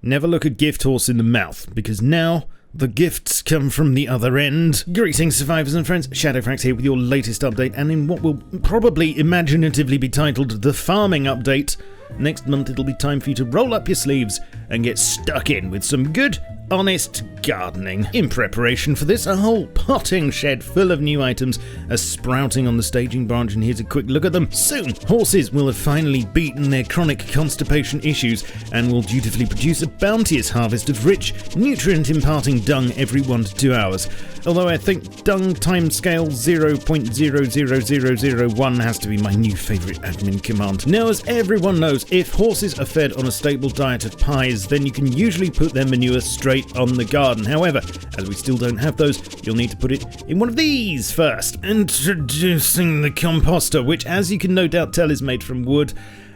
never look a gift horse in the mouth, because now the gifts come from the other end. Greetings, survivors and friends. SHADOWFRAX here with your latest update, and in what will probably imaginatively be titled the Farming Update. Next month it'll be time for you to roll up your sleeves and get stuck in with some good, honest gardening. In preparation for this, a whole potting shed full of new items are sprouting on the staging branch, and here's a quick look at them. Soon, horses will have finally beaten their chronic constipation issues and will dutifully produce a bounteous harvest of rich, nutrient-imparting dung every 1 to 2 hours. Although I think dung timescale 0.00001 has to be my new favourite admin command. Now, as everyone knows, if horses are fed on a stable diet of pies, then you can usually put their manure straight on the garden. However, as we still don't have those, you'll need to put it in one of these first. Introducing the Composter, which, as you can no doubt tell, is made from wood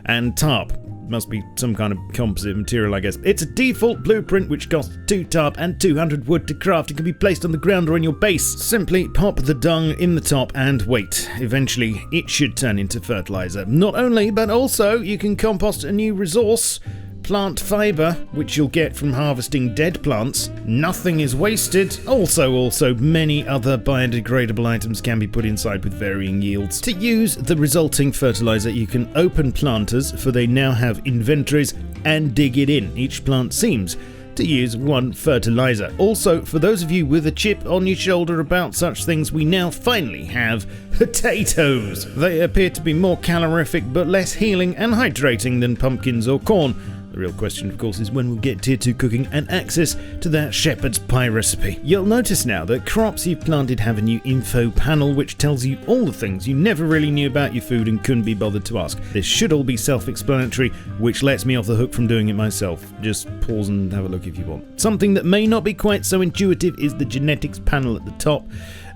and tarp. Must be some kind of composite material, I guess. It's a default blueprint which costs 2 tarp and 200 wood to craft. It can be placed on the ground or on your base. Simply pop the dung in the top and wait. Eventually, it should turn into fertilizer. Not only, but also, you can compost a new resource, plant fibre, which you'll get from harvesting dead plants. Nothing is wasted. Also, many other biodegradable items can be put inside with varying yields. To use the resulting fertilizer, you can open planters, for they now have inventories, and dig it in. Each plant seems to use 1 fertilizer. Also, for those of you with a chip on your shoulder about such things, we now finally have potatoes. They appear to be more calorific but less healing and hydrating than pumpkins or corn. The real question, of course, is when we'll get tier 2 cooking and access to that shepherd's pie recipe. You'll notice now that crops you've planted have a new info panel which tells you all the things you never really knew about your food and couldn't be bothered to ask. This should all be self-explanatory, which lets me off the hook from doing it myself. Just pause and have a look if you want. Something that may not be quite so intuitive is the genetics panel at the top,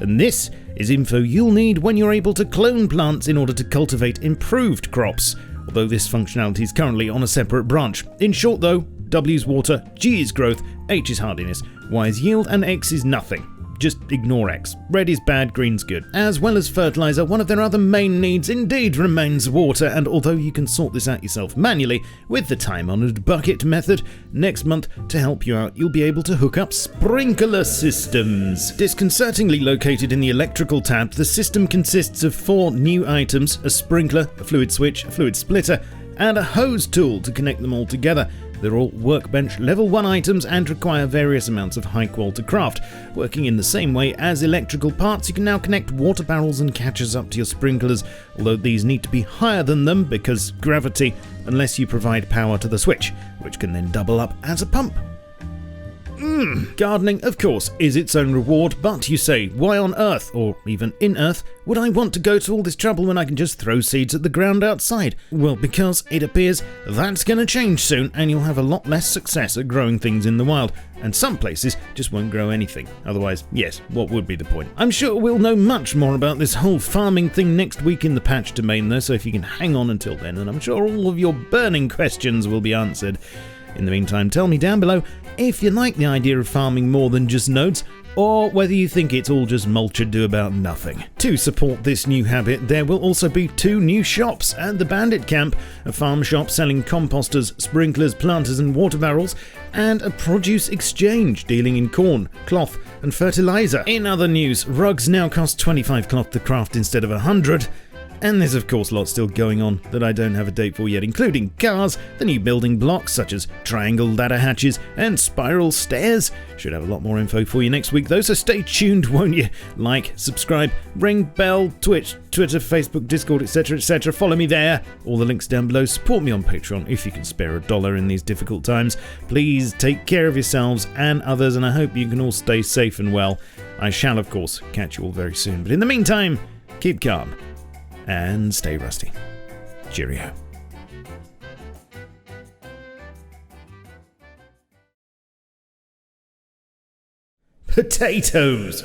and this is info you'll need when you're able to clone plants in order to cultivate improved crops. Although this functionality is currently on a separate branch. In short though, W is water, G is growth, H is hardiness, Y is yield, and X is nothing. Just ignore X. Red is bad, green's good. As well as fertilizer, one of their other main needs indeed remains water, and although you can sort this out yourself manually with the time-honoured bucket method, next month, to help you out, you'll be able to hook up sprinkler systems. Disconcertingly located in the electrical tab, the system consists of 4 new items: a sprinkler, a fluid switch, a fluid splitter, and a hose tool to connect them all together. They're all workbench level 1 items and require various amounts of high quality craft. Working in the same way as electrical parts, you can now connect water barrels and catchers up to your sprinklers, although these need to be higher than them because gravity, unless you provide power to the switch, which can then double up as a pump. Gardening, of course, is its own reward, but you say, why on earth, or even in earth, would I want to go to all this trouble when I can just throw seeds at the ground outside? Well, because it appears that's going to change soon, and you'll have a lot less success at growing things in the wild, and some places just won't grow anything. Otherwise, yes, what would be the point? I'm sure we'll know much more about this whole farming thing next week in the patch domain though, so if you can hang on until then, and I'm sure all of your burning questions will be answered. In the meantime, tell me down below if you like the idea of farming more than just nodes, or whether you think it's all just mulch ado about nothing. To support this new habit, there will also be 2 new shops at the Bandit Camp: a farm shop selling composters, sprinklers, planters and water barrels, and a produce exchange dealing in corn, cloth and fertilizer. In other news, rugs now cost 25 cloth to craft instead of 100. And there's of course lots still going on that I don't have a date for yet, including cars, the new building blocks such as triangle ladder hatches and spiral stairs. Should have a lot more info for you next week though, so stay tuned, won't you? Like, subscribe, ring bell, Twitch, Twitter, Facebook, Discord, etc. Follow me there. All the links down below. Support me on Patreon if you can spare $1 in these difficult times. Please take care of yourselves and others, and I hope you can all stay safe and well. I shall of course catch you all very soon, but in the meantime, keep calm and stay rusty. Cheerio. Potatoes!